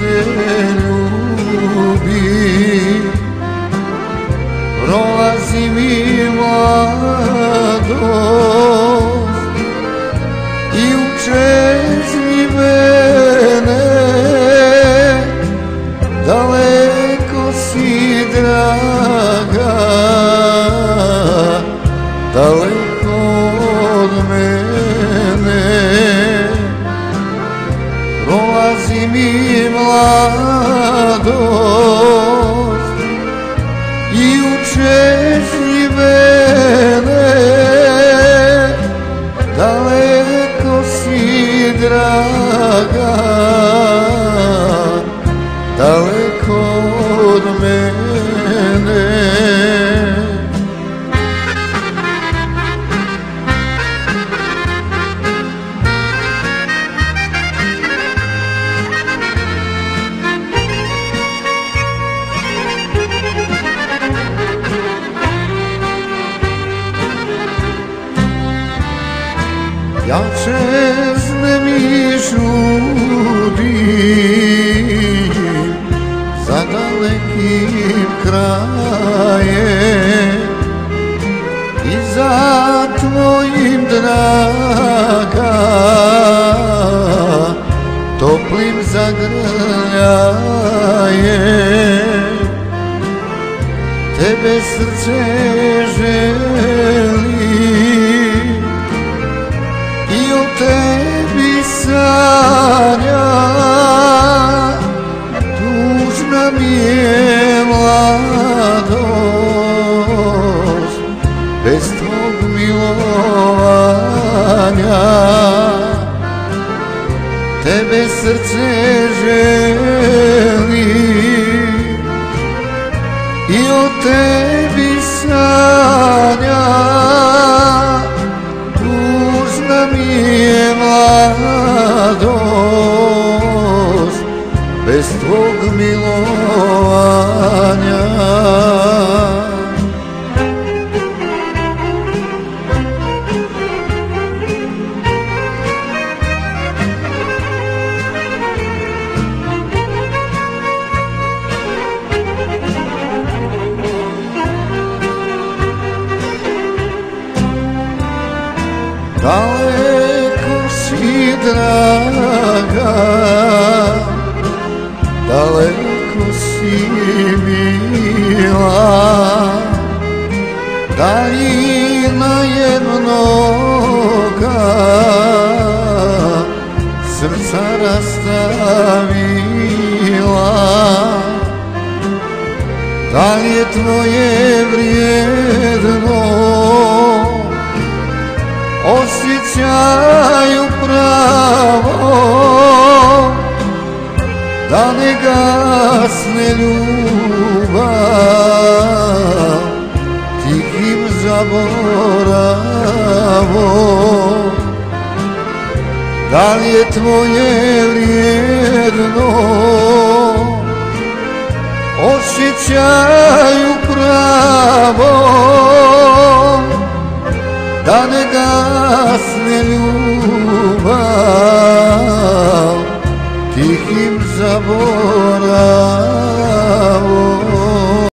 srce ljubi, prolazi mi mladost i učezni mene, daleko si draga, daleko od mene. Prolazi mi mladost i učezni mene, daleko si draga, daleko od mene. Ja čeznem i žudim za dalekim krajem i za tvojim draga toplim zagrljajem. Tebe srce želi i o tebi sanja, tužna mi je mladost bez tvog milovanja. Tebe srce želi i o tebi sanja, tužna mi je mladost bez tvog milovanja. Daleko si draga, daleko si mila, daljina je mnoga, srca rastavila. Da li je tvoje vrijedno osjećaju pravo, da ne gasne ljubav tihim zaboravom. Da li je tvoje vrijedno osjećaju